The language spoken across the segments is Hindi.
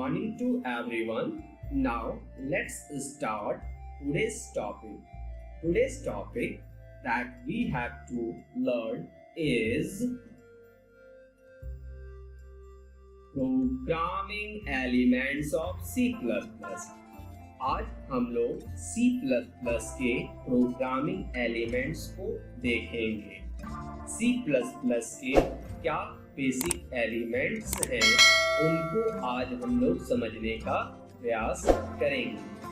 morning to everyone. Now let's start today's topic. Today's topic that we have to learn is Programming Elements of C++. आज हम लोग C++ के प्रोग्रामिंग एलिमेंट्स को देखेंगे। C++ के क्या बेसिक एलिमेंट्स हैं उनको आज हम लोग समझने का प्रयास करेंगे।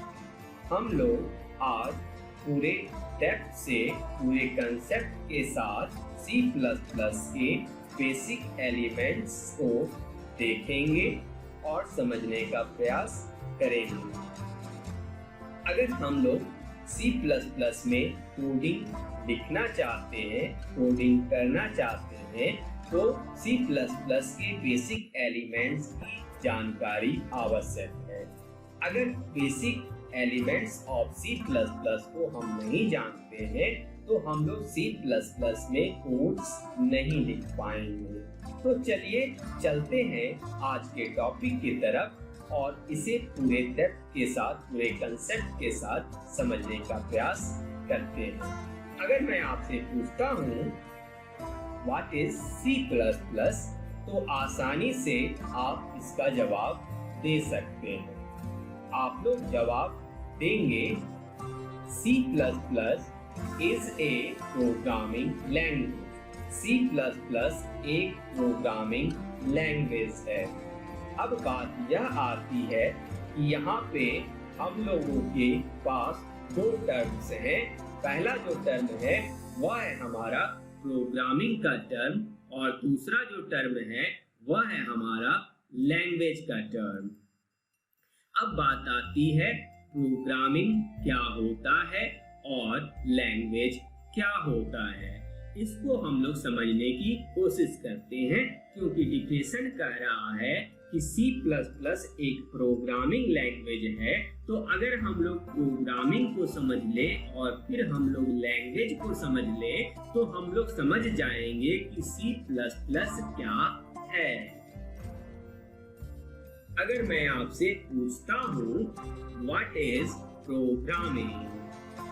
हम लोग आज पूरे डेप्थ से पूरे कंसेप्ट के साथ C++ के बेसिक एलिमेंट्स को देखेंगे और समझने का प्रयास करेंगे। अगर हम लोग C++ में कोडिंग लिखना चाहते हैं, कोडिंग करना चाहते हैं, तो C++ के बेसिक एलिमेंट्स की जानकारी आवश्यक है। अगर बेसिक एलिमेंट्स ऑफ C++ को हम नहीं जानते हैं तो हम लोग C++ में कोड्स नहीं लिख पाएंगे। तो चलिए चलते हैं आज के टॉपिक की तरफ और इसे पूरे डेप्थ के साथ, पूरे कंसेप्ट के साथ समझने का प्रयास करते हैं। अगर मैं आपसे पूछता हूँ व्हाट इज C++, तो आसानी से आप इसका जवाब दे सकते हैं। आप लोग जवाब देंगे C++ is a programming language. C++ एक प्रोग्रामिंग लैंग्वेज है। अब बात यह आती है कि यहाँ पे हम लोगों के पास दो टर्म्स हैं। पहला जो टर्म है वह है हमारा प्रोग्रामिंग का टर्म और दूसरा जो टर्म है वह है हमारा लैंग्वेज का टर्म। अब बात आती है प्रोग्रामिंग क्या होता है और लैंग्वेज क्या होता है। इसको हम लोग समझने की कोशिश करते हैं क्योंकि डिफिनेशन कह रहा है कि C++ एक प्रोग्रामिंग लैंग्वेज है। तो अगर हम लोग प्रोग्रामिंग को समझ ले और फिर हम लोग लैंग्वेज को समझ ले तो हम लोग समझ जाएंगे कि C++ क्या है। अगर मैं आपसे पूछता हूँ व्हाट इज प्रोग्रामिंग,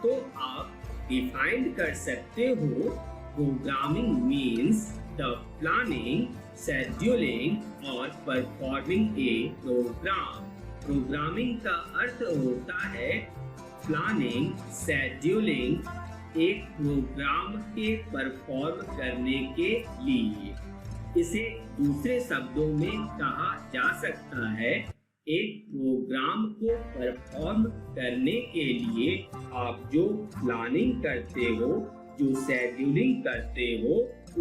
तो आप डिफाइन कर सकते हो programming means the planning, scheduling और परफॉर्मिंग ए प्रोग्राम। प्रोग्रामिंग का अर्थ होता है प्लानिंग, शेड्यूलिंग एक प्रोग्राम के परफॉर्म करने के लिए। इसे दूसरे शब्दों में कहा जा सकता है एक प्रोग्राम को परफॉर्म करने के लिए आप जो प्लानिंग करते हो, जो शेड्यूलिंग करते हो,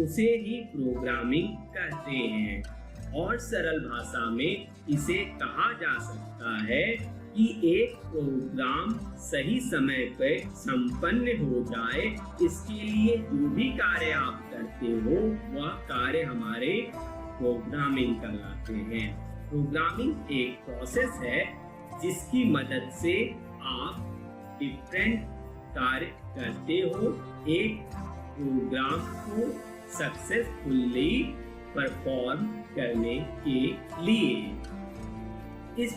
उसे ही प्रोग्रामिंग कहते हैं। और सरल भाषा में इसे कहा जा सकता है कि एक प्रोग्राम सही समय पर संपन्न हो जाए, इसके लिए जो भी कार्य आप करते हो वह कार्य हमारे प्रोग्रामिंग कहलाते हैं। प्रोग्रामिंग एक प्रोसेस है जिसकी मदद से आप डिफरेंट कार्य करते हो एक प्रोग्राम को सक्सेसफुली परफॉर्म करने के लिए। इस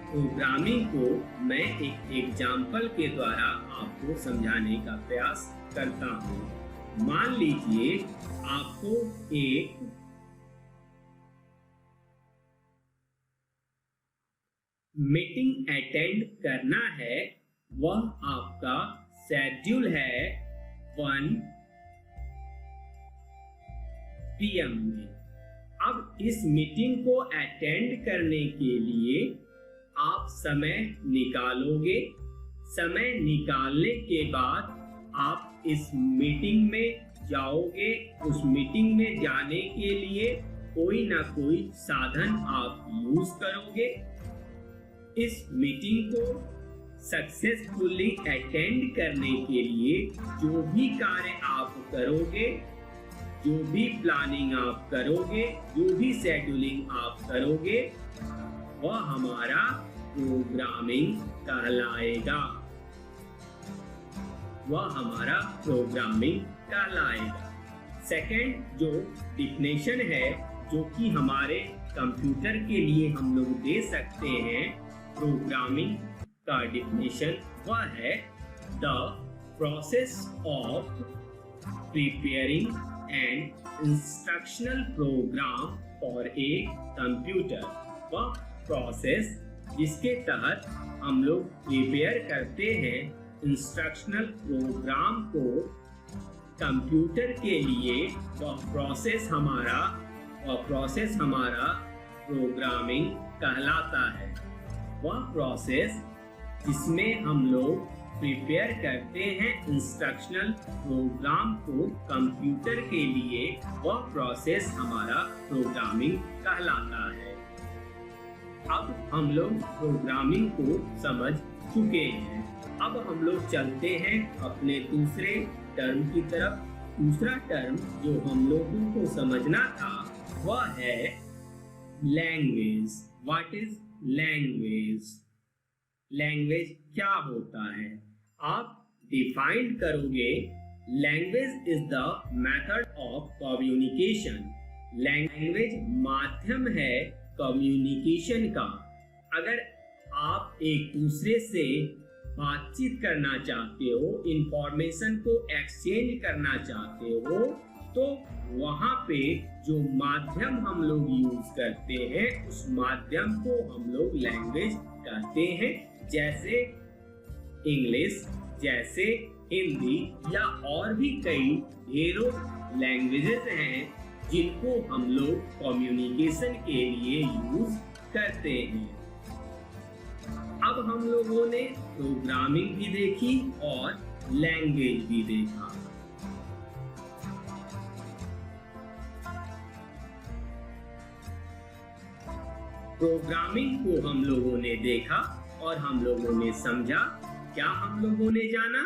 प्रोग्रामिंग को मैं एक एग्जाम्पल के द्वारा आपको समझाने का प्रयास करता हूँ। मान लीजिए आपको एक मीटिंग अटेंड करना है, वह आपका शेड्यूल है 1 PM में। अब इस मीटिंग को अटेंड करने के लिए आप समय निकालोगे। समय निकालने के बाद आप इस मीटिंग में जाओगे। उस मीटिंग में जाने के लिए कोई ना कोई साधन आप यूज करोगे। इस मीटिंग को सक्सेसफुली अटेंड करने के लिए जो भी कार्य आप करोगे, जो भी प्लानिंग आप करोगे, जो भी शेड्यूलिंग आप करोगे, वह हमारा प्रोग्रामिंग कहलाएगा। वह हमारा प्रोग्रामिंग कहलाएगा। सेकंड जो डिफिनेशन है, जो कि हमारे कंप्यूटर के लिए हम लोग दे सकते हैं प्रोग्रामिंग का डेफिनेशन, वह है the process of preparing an instructional program for a computer. वह प्रोसेस जिसके तहत हम लोग प्रिपेयर करते हैं इंस्ट्रक्शनल प्रोग्राम को कंप्यूटर के लिए, वह प्रोसेस हमारा प्रोग्रामिंग कहलाता है। वह प्रोसेस जिसमें हम लोग प्रिपेयर करते हैं इंस्ट्रक्शनल प्रोग्राम को कंप्यूटर के लिए, वह प्रोसेस हमारा प्रोग्रामिंग कहलाता है। अब हम लोग प्रोग्रामिंग को समझ चुके हैं। अब हम लोग चलते हैं अपने दूसरे टर्म की तरफ। दूसरा टर्म जो हम लोगों को समझना था वह है language. What is language? Language क्या होता है? आप डिफाइन करोगे, language is the method of communication. Language माध्यम है कम्युनिकेशन का। अगर आप एक दूसरे से बातचीत करना चाहते हो, इंफॉर्मेशन को एक्सचेंज करना चाहते हो, तो वहाँ पे जो माध्यम हम लोग यूज करते हैं उस माध्यम को हम लोग लैंग्वेज कहते हैं। जैसे इंग्लिश, जैसे हिंदी या और भी कई ढेरों लैंग्वेजेस हैं जिनको हम लोग कम्युनिकेशन के लिए यूज करते हैं। अब हम लोगों ने प्रोग्रामिंग भी देखी और लैंग्वेज भी देखा। प्रोग्रामिंग को हम लोगों ने देखा और हम लोगों ने समझा। क्या हम लोगों ने जाना?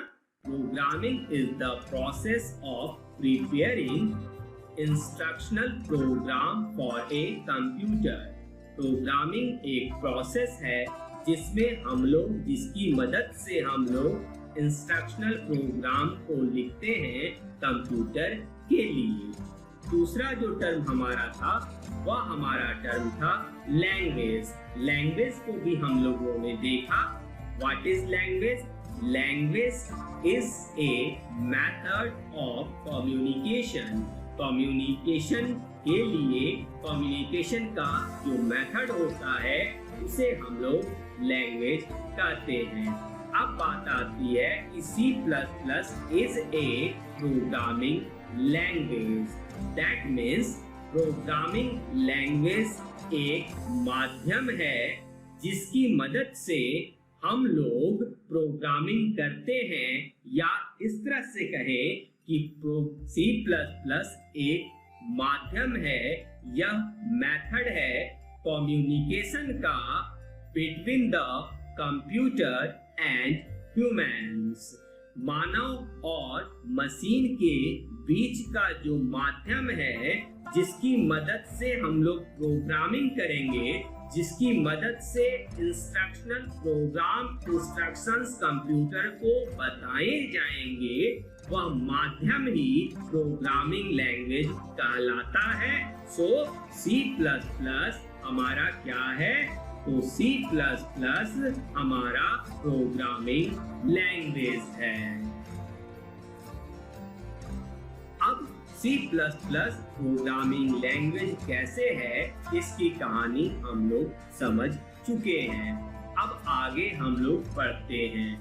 Programming is the process of preparing instructional program for a computer. Programming एक प्रोसेस है जिसकी मदद से हम लोग इंस्ट्रक्शनल प्रोग्राम को लिखते हैं कंप्यूटर के लिए। दूसरा जो टर्म हमारा था वह हमारा टर्म था लैंग्वेज। लैंग्वेज को भी हम लोगों ने देखा। What is language? Language is a method of communication. Communication के लिए कम्युनिकेशन का जो मेथड होता है उसे हम लोग लैंग्वेज कहते हैं। अब बात आती है कि C++ is a programming language. That means programming language एक माध्यम है जिसकी मदद से हम लोग प्रोग्रामिंग करते हैं, या इस तरह से कहें कि C++ एक माध्यम है, यह मेथड है कम्युनिकेशन का between the computer and humans. मानव और मशीन के बीच का जो माध्यम है जिसकी मदद से हम लोग प्रोग्रामिंग करेंगे, जिसकी मदद से इंस्ट्रक्शनल प्रोग्राम इंस्ट्रक्शंस कंप्यूटर को बताए जाएंगे, वह माध्यम ही प्रोग्रामिंग लैंग्वेज कहलाता है। सो C++ हमारा क्या है? तो C++ हमारा प्रोग्रामिंग लैंग्वेज है। अब C++ प्रोग्रामिंग लैंग्वेज कैसे है, इसकी कहानी हम लोग समझ चुके हैं। अब आगे हम लोग पढ़ते हैं।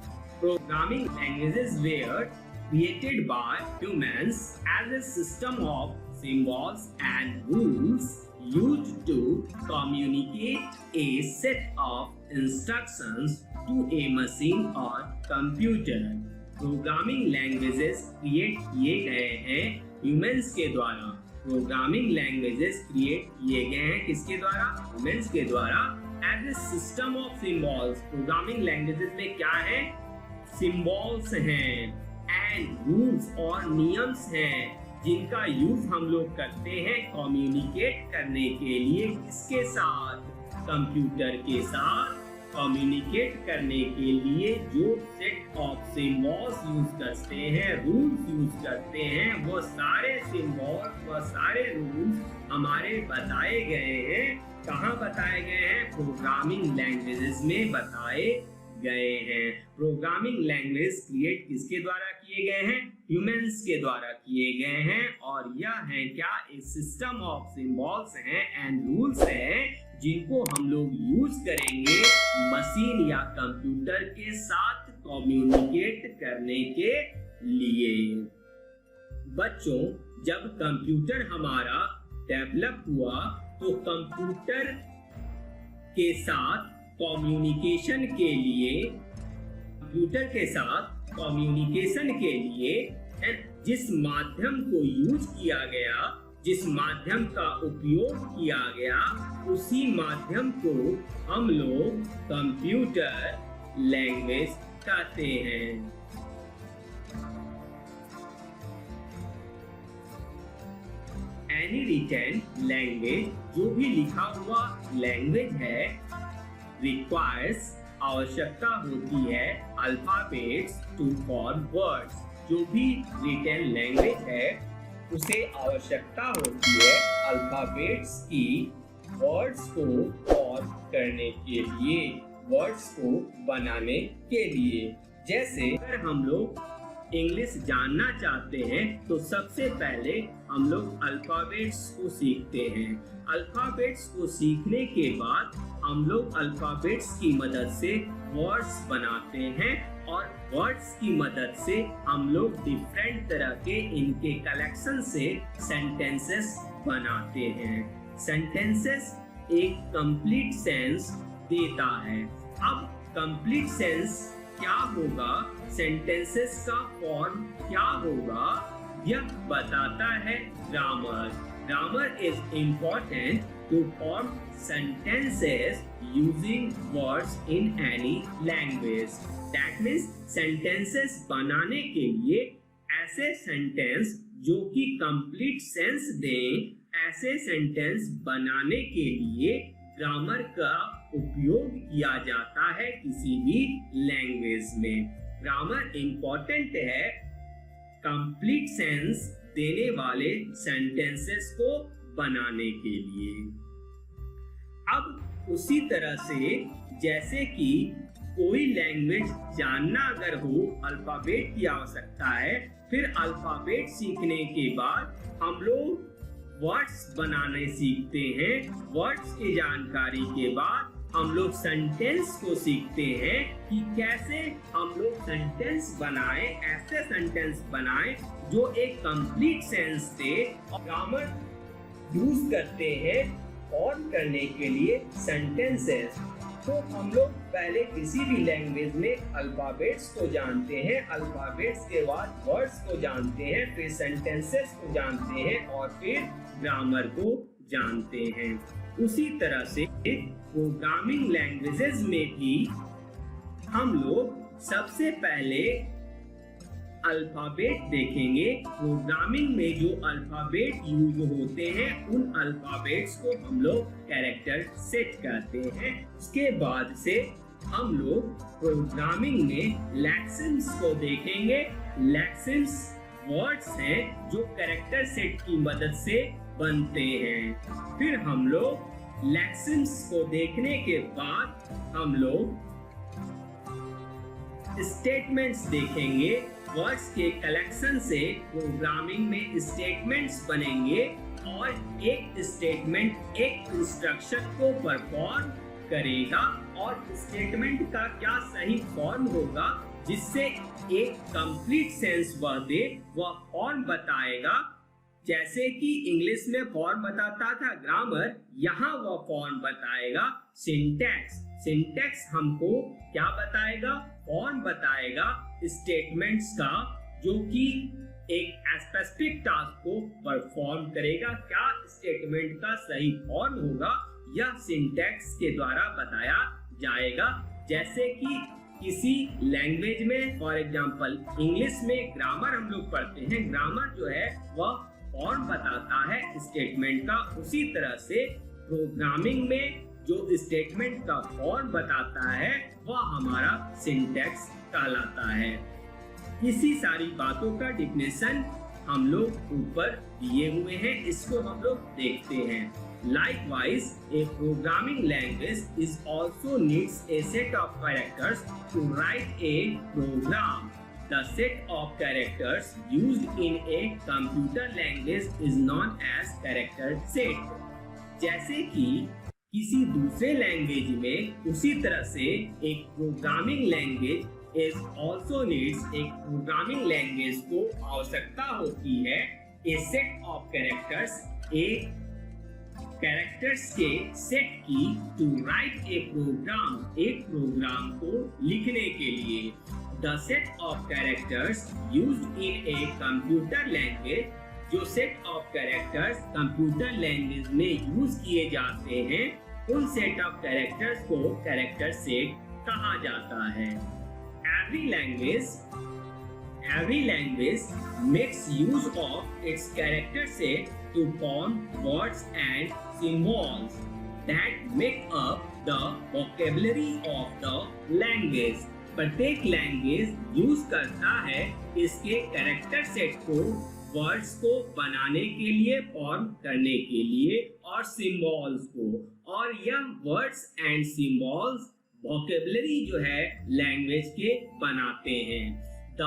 Programming languages were created by humans as a system of symbols and rules used to communicate a set of instructions to a machine or computer. Programming languages create किए गए हैं ह्यूमंस के द्वारा। प्रोग्रामिंग लैंग्वेजेस क्रिएट किए गए हैं किसके द्वारा? ह्यूमंस के द्वारा। As a system of symbols, programming languages में क्या है? सिंबल्स हैं एंड रूल्स और नियम्स हैं जिनका यूज हम लोग करते हैं कम्युनिकेट करने के लिए। किसके साथ? कंप्यूटर के साथ कम्युनिकेट करने के लिए जो सेट ऑफ सिंबल्स यूज करते हैं, रूल्स यूज करते हैं, वो सारे सिंबल्स, वो सारे रूल्स हमारे बताए गए हैं कहाँ बताए गए हैं? प्रोग्रामिंग लैंग्वेजेस में बताए गए हैं। प्रोग्रामिंग लैंग्वेज क्रिएट किसके द्वारा किए गए हैं? ह्यूमंस के द्वारा किए गए हैं। और यह है क्या? एक सिस्टम ऑफ सिंबल्स हैं एंड रूल्स हैं जिनको हम लोग यूज करेंगे मशीन या कंप्यूटर के साथ कम्युनिकेट करने के लिए। बच्चों, जब कंप्यूटर हमारा डेवलप हुआ तो कंप्यूटर के साथ कम्युनिकेशन के लिए जिस माध्यम को यूज किया गया, जिस माध्यम का उपयोग किया गया, उसी माध्यम को हम लोग कंप्यूटर लैंग्वेज कहते हैं। एनी रिटन लैंग्वेज, जो भी लिखा हुआ लैंग्वेज है, रिक्वायर्स, आवश्यकता होती है, अल्फाबेट्स टू फॉर्म वर्ड्स। जो भी रिटन लैंग्वेज है उसे आवश्यकता होती है अल्फाबेट्स की वर्ड्स को फॉर्म करने के लिए, वर्ड्स को बनाने के लिए। जैसे अगर हम लोग इंग्लिश जानना चाहते हैं तो सबसे पहले हम लोग अल्फाबेट्स को सीखते हैं। अल्फाबेट्स को सीखने के बाद हम लोग अल्फाबेट्स की मदद से वर्ड्स बनाते हैं और वर्ड्स की मदद से हम लोग डिफरेंट तरह के इनके कलेक्शन से सेंटेंसेस बनाते हैं। सेंटेंसेस एक कंप्लीट सेंस देता है। अब कंप्लीट सेंस क्या होगा, सेंटेंसेस का फॉर्म क्या होगा, यह बताता है grammar. Grammar is important to form sentences using words in any language. That means sentences बनाने के लिए ऐसे सेंटेंस जो कि कंप्लीट सेंस दें, ऐसे सेंटेंस बनाने के लिए ग्रामर का उपयोग किया जाता है किसी भी लैंग्वेज में। ग्रामर इंपॉर्टेंट है कंप्लीट सेंस देने वाले सेंटेंसेस को बनाने के लिए। अब उसी तरह से जैसे कि कोई लैंग्वेज जानना अगर हो, अल्फाबेट की आवश्यकता है, फिर अल्फाबेट सीखने के बाद हम लोग वर्ड्स बनाने सीखते हैं। वर्ड्स की जानकारी के बाद हम लोग सेंटेंस को सीखते हैं कि कैसे हम लोग सेंटेंस बनाएं, ऐसे सेंटेंस बनाएं जो एक कंप्लीट सेंस दे। और ग्रामर यूज करते हैं फॉर्म करने के लिए सेंटेंसेस। तो हम लोग पहले किसी भी लैंग्वेज में अल्फाबेट्स को जानते हैं, अल्फाबेट्स के बाद वर्ड्स को जानते हैं, फिर सेंटेंसेस को जानते हैं और फिर ग्रामर को जानते हैं। उसी तरह से प्रोग्रामिंग लैंग्वेजेस में भी हम लोग सबसे पहले अल्फाबेट देखेंगे। प्रोग्रामिंग में जो अल्फाबेट यूज होते हैं उन अल्फाबेट्स को हम लोग कैरेक्टर सेट कहते हैं। उसके बाद से हम लोग प्रोग्रामिंग में लेक्सन्स को देखेंगे। लेक्सन्स वर्ड्स हैं जो कैरेक्टर सेट की मदद से बनते हैं। फिर हम लोग लेक्सन्स को देखने के बाद हम लोग स्टेटमेंट्स देखेंगे। वर्ड्स के कलेक्शन से प्रोग्रामिंग में स्टेटमेंट्स बनेंगे और एक स्टेटमेंट एक इंस्ट्रक्शन को परफॉर्म करेगा और स्टेटमेंट का क्या सही फॉर्म होगा जिससे एक कंप्लीट सेंस वह दे, वह फॉर्म बताएगा। जैसे कि इंग्लिश में फॉर्म बताता था ग्रामर, यहाँ वह फॉर्म बताएगा सिंटैक्स। सिंटैक्स हमको क्या बताएगा? फॉर्म बताएगा स्टेटमेंट्स का, जो कि एक स्पेसिफिक टास्क को परफॉर्म करेगा। क्या स्टेटमेंट का सही फॉर्म होगा यह सिंटैक्स के द्वारा बताया जाएगा। जैसे कि किसी लैंग्वेज में, फॉर एग्जांपल इंग्लिश में ग्रामर हम लोग पढ़ते हैं, ग्रामर जो है वह फॉर्म बताता है स्टेटमेंट का। उसी तरह से प्रोग्रामिंग में जो स्टेटमेंट का फॉर्म बताता है वह हमारा सिंटैक्स कहलाता है। इसी सारी बातों का डिफिनेशन हम लोग ऊपर दिए हुए हैं, इसको हम लोग देखते हैं। Likewise, a programming language is also needs a set of characters to write a program. The set of characters used in a computer language is known as character set. जैसे कि किसी दूसरे लैंग्वेज में उसी तरह से एक programming language is also needs, एक प्रोग्रामिंग लैंग्वेज को आवश्यकता होती है ए सेट ऑफ कैरेक्टर्स, एक कैरेक्टर्स के सेट की टू राइट ए प्रोग्राम, एक प्रोग्राम को लिखने के लिए। The set of characters used in a computer language, जो set of characters computer language में यूज किए जाते हैं, उन सेट ऑफ कैरेक्टर्स को कैरेक्टर सेट कहा जाता है। Every language makes use of its character set to form words and symbols that make up the vocabulary of the language. प्रत्येक लैंग्वेज यूज करता है इसके कैरेक्टर सेट को वर्ड्स को बनाने के लिए, फॉर्म करने के लिए, और सिंबल्स को, और यह वर्ड्स एंड सिंबल्स वोकैबुलरी जो है लैंग्वेज के बनाते हैं। The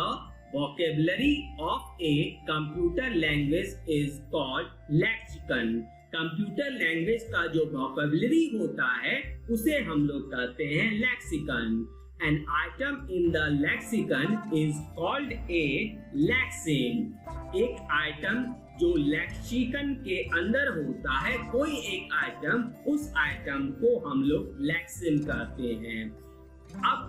vocabulary of A computer language is called lexicon. Computer language का जो वोकैबुलरी होता है उसे हम लोग कहते हैं lexicon. An item in the lexicon is called a lexeme. एक आइटम जो लेक्सिकन के अंदर होता है, कोई एक आइटम, उस आइटम को हम लोग लेक्सिम कहते हैं। अब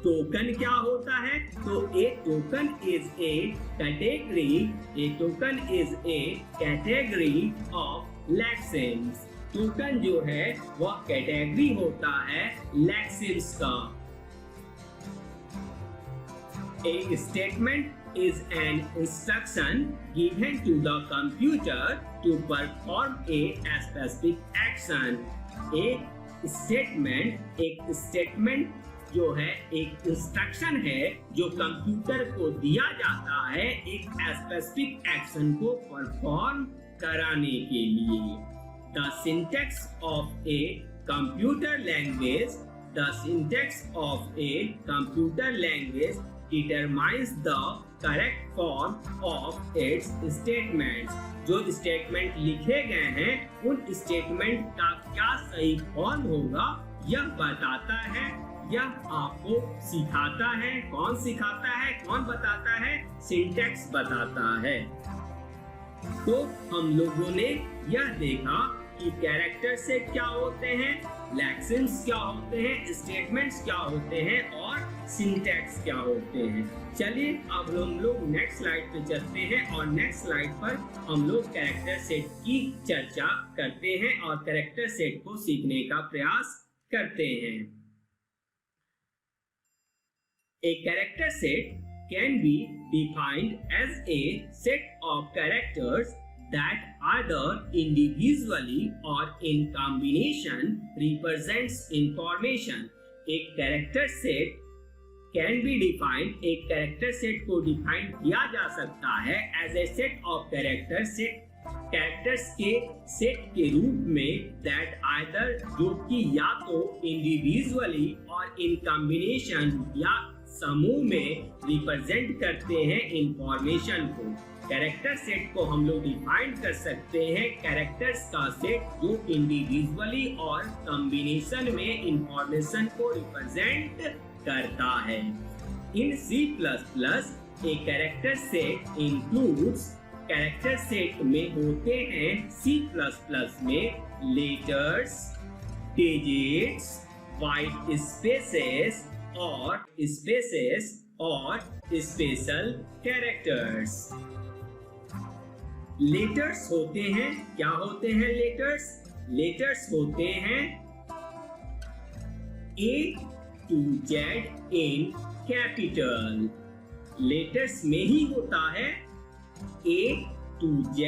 टोकन क्या होता है? तो a token is a category, a token is a category of lexemes. Token जो है वह कैटेगरी होता है लेक्सिम्स का। A statement is an instruction given to the computer to perform a specific action. एक स्टेटमेंट जो है एक इंस्ट्रक्शन है जो कंप्यूटर को दिया जाता है एक स्पेसिफिक एक्शन को परफॉर्म कराने के लिए। The syntax of a computer language, the syntax of a computer language determines the correct form of its statements. जो स्टेटमेंट लिखे गए हैं उन स्टेटमेंट का क्या सही फॉर्म होगा यह बताता है, यह आपको सिखाता है। कौन सिखाता है, कौन बताता है? सिंटैक्स बताता है। तो हम लोगों ने यह देखा कि कैरेक्टर से क्या होते हैं, लेक्सिम्स क्या होते हैं, स्टेटमेंट्स क्या होते हैं और सिंटैक्स क्या होते हैं। चलिए अब हम लोग नेक्स्ट स्लाइड पे चलते हैं और नेक्स्ट स्लाइड पर हम लोग कैरेक्टर सेट की चर्चा करते हैं और कैरेक्टर सेट को सीखने का प्रयास करते हैं। A character set can be defined as a set of characters that either individually or in combination represents information. एक character set can be defined, एक कैरेक्टर सेट को डिफाइन किया जा सकता है as a set of character set, characters के सेट के रूप में दैट आइदर जो कि या तो इंडिविजुअली और इन कॉम्बिनेशन या समूह में रिप्रेजेंट करते हैं इंफॉर्मेशन को। कैरेक्टर सेट को हम लोग डिफाइन कर सकते हैं कैरेक्टर्स का सेट जो इंडिविजुअली और कॉम्बिनेशन में इंफॉर्मेशन को रिप्रेजेंट करता है। इन C++ a character set includes, character set में होते हैं C++ में लेटर्स, डिजिट्स, व्हाइट स्पेसेस और स्पेशल कैरेक्टर्स। लेटर्स होते हैं, क्या होते हैं लेटर्स? लेटर्स होते हैं A to Z in capital. Letters में ही होता है A to Z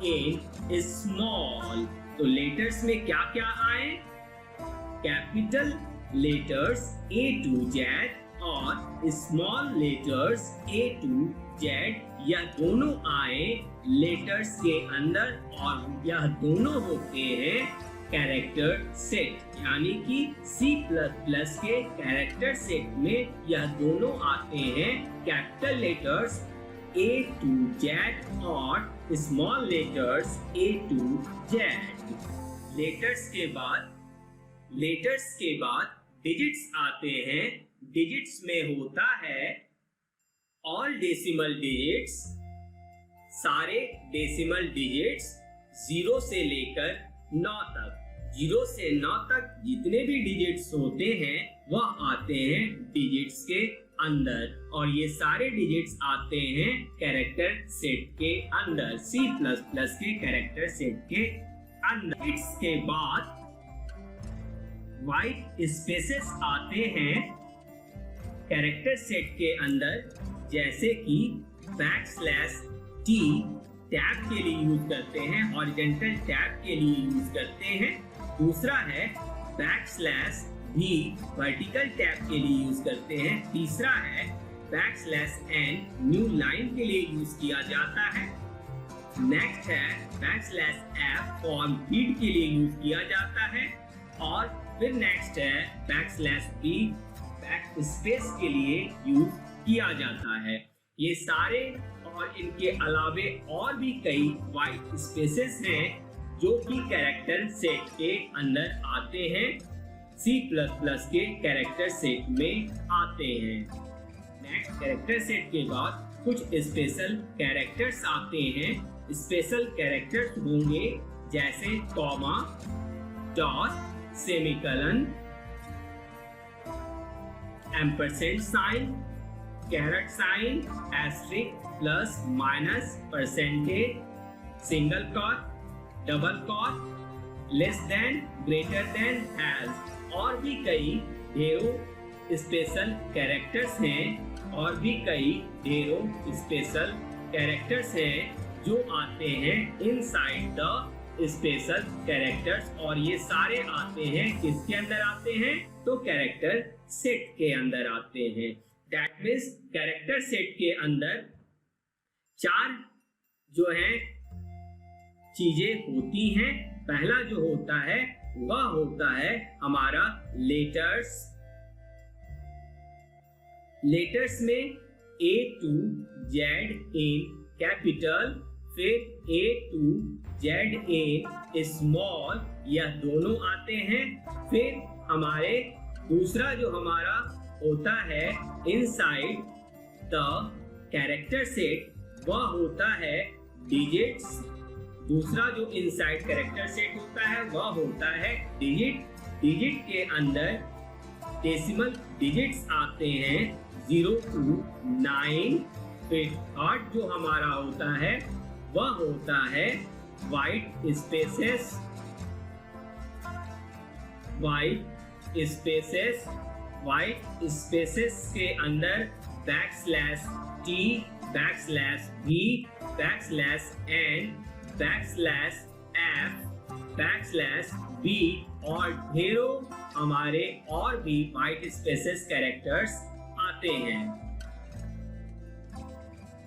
in small. तो लेटर्स में क्या क्या आए? Capital letters A to Z और small letters A to Z, यह दोनों आए लेटर्स के अंदर और यह दोनों होते हैं कैरेक्टर सेट, यानी कि C++ के कैरेक्टर सेट में यह दोनों आते हैं capital letters A to Z और small letters A to Z। Letters के बाद डिजिट्स आते हैं। डिजिट्स में होता है ऑल डेसिमल डिजिट्स, सारे डेसिमल डिजिट्स 0 से लेकर 9 तक। 0 से 9 तक जितने भी डिजिट्स होते हैं वह आते हैं डिजिट्स के अंदर, और ये सारे डिजिट्स आते हैं कैरेक्टर सेट के अंदर, C++ के कैरेक्टर सेट के अंदर। इसके बाद व्हाइट स्पेसेस आते हैं कैरेक्टर सेट के अंदर, जैसे कि \T टैब के लिए यूज करते हैं, हॉरिजॉन्टल टैब के लिए यूज करते हैं। दूसरा है \V वर्टिकल टैब के लिए यूज करते हैं। तीसरा है \N न्यू लाइन के लिए यूज किया जाता है। नेक्स्ट है \F फॉर्म फीड के लिए यूज किया जाता है, और फिर नेक्स्ट है \B बैक स्पेस के लिए यूज किया जाता है। ये सारे और इनके अलावे और भी कई व्हाइट स्पेसेस हैं जो कि कैरेक्टर सेट के अंदर आते हैं, C++ के कैरेक्टर सेट में आते हैं। नेक्स्ट कैरेक्टर सेट के बाद कुछ स्पेशल कैरेक्टर्स आते हैं। स्पेशल कैरेक्टर्स होंगे जैसे comma, dot, semicolon, ampersand sign, caret sign, asterisk, plus, minus, percentage, single quote, double quote, less than, greater than, hash, और भी कई ढेरों स्पेशल कैरेक्टर्स हैं, और भी कई ढेरों स्पेशल कैरेक्टर्स हैं जो आते हैं इनसाइड द स्पेशल कैरेक्टर्स, और ये सारे आते हैं किसके अंदर आते हैं, तो कैरेक्टर सेट के अंदर आते हैं। दैट मींस कैरेक्टर सेट के अंदर 4 जो है चीजें होती हैं। पहला जो होता है वह होता है हमारा लेटर्स। लेटर्स में A to Z in capital, फिर A to Z in small, यह दोनों आते हैं। फिर हमारे दूसरा जो हमारा होता है इनसाइड द कैरेक्टर सेट, वह होता है डिजिट्स। दूसरा जो इनसाइड कैरेक्टर सेट होता है वह होता है डिजिट। डिजिट के अंदर डेसिमल डिजिट्स आते हैं 0 to 9। फिर थर्ड जो हमारा होता है वह होता है व्हाइट स्पेसेस। व्हाइट स्पेसेस के अंदर \T, \V, \N, \F, \B, और ढेरों हमारे और भी व्हाइट स्पेसेस कैरेक्टर्स आते हैं,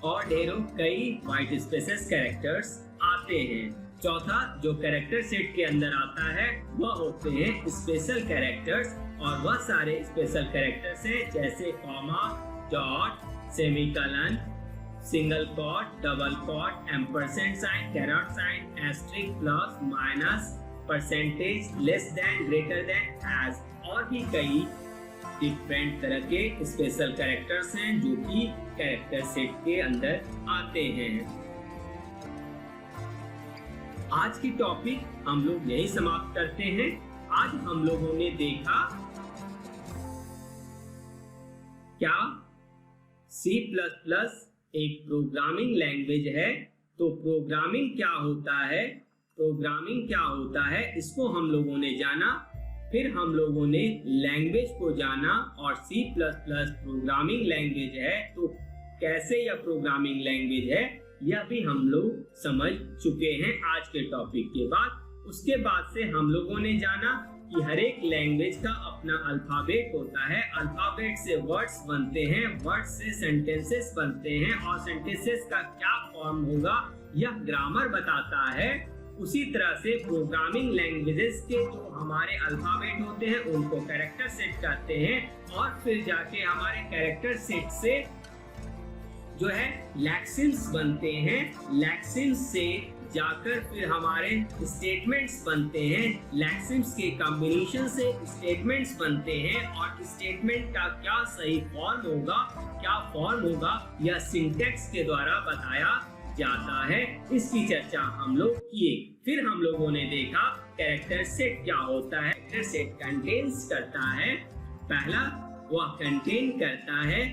और ढेरों कई व्हाइट स्पेसेस कैरेक्टर्स आते हैं। चौथा जो कैरेक्टर सेट के अंदर आता है वह होते हैं स्पेशल कैरेक्टर्स, और वह सारे स्पेशल कैरेक्टर्स हैं जैसे comma, dot, semicolon, single quote, double quote, ampersand sign, caret sign, asterisk, plus, minus, percentage, less than, greater than, hash, और भी कई डिफरेंट तरह के स्पेशल कैरेक्टर्स हैं जो कि कैरेक्टर सेट के अंदर आते हैं। आज की टॉपिक हम लोग यही समाप्त करते हैं। आज हम लोगों ने देखा क्या C++ एक प्रोग्रामिंग लैंग्वेज है, तो प्रोग्रामिंग क्या होता है इसको हम लोगों ने जाना। फिर हम लोगों ने लैंग्वेज को जाना, और C++ प्रोग्रामिंग लैंग्वेज है, तो कैसे यह प्रोग्रामिंग लैंग्वेज है यह भी हम लोग समझ चुके हैं आज के टॉपिक के बाद। उसके बाद से हम लोगों ने जाना कि हर एक लैंग्वेज का अपना अल्फाबेट होता है। अल्फाबेट से वर्ड्स बनते हैं, वर्ड्स से सेंटेंसेस बनते हैं और सेंटेंसेस का क्या फॉर्म होगा यह ग्रामर बताता है। उसी तरह से प्रोग्रामिंग लैंग्वेजेस के जो हमारे अल्फाबेट होते हैं उनको कैरेक्टर सेट कहते हैं और फिर जाके हमारे कैरेक्टर सेट से जो है लेक्सिम्स बनते हैं। लेक्सिम्स से जाकर फिर हमारे स्टेटमेंट्स बनते हैं। लेक्सिम्स के कॉम्बिनेशन से स्टेटमेंट्स बनते हैं और स्टेटमेंट का क्या सही फॉर्म होगा, क्या फॉर्म होगा, यह सिंटैक्स के द्वारा बताया जाता है। इसकी चर्चा हम लोग किए। फिर हम लोगों ने देखा कैरेक्टर सेट क्या होता है। कैरेक्टर सेट कंटेन्स करता है, पहला वह कंटेन करता है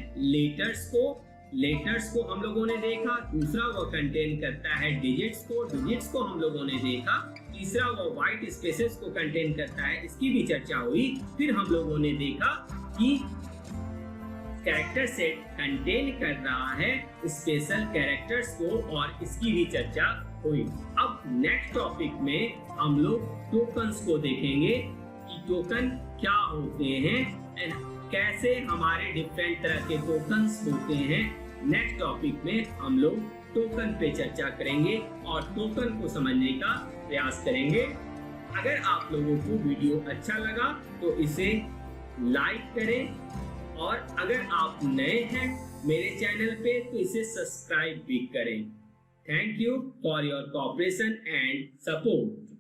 लेटर्स को हम लोगों ने देखा। दूसरा वो कंटेन करता है डिजिट्स को हम लोगों ने देखा। तीसरा वो व्हाइट स्पेसेस को कंटेन करता है, इसकी भी चर्चा हुई। फिर हम लोगों ने देखा कि कैरेक्टर सेट कंटेन कर रहा है स्पेशल कैरेक्टर्स को और इसकी भी चर्चा हुई। अब नेक्स्ट टॉपिक में हम लोग टोकन्स को देखेंगे कि टोकन क्या होते हैं एंड कैसे हमारे डिफरेंट तरह के टोकन्स होते हैं। नेक्स्ट टॉपिक में हम लोग टोकन पे चर्चा करेंगे और टोकन को समझने का प्रयास करेंगे। अगर आप लोगों को वीडियो अच्छा लगा तो इसे लाइक करें और अगर आप नए हैं मेरे चैनल पे तो इसे सब्सक्राइब भी करें। Thank you for your cooperation and support.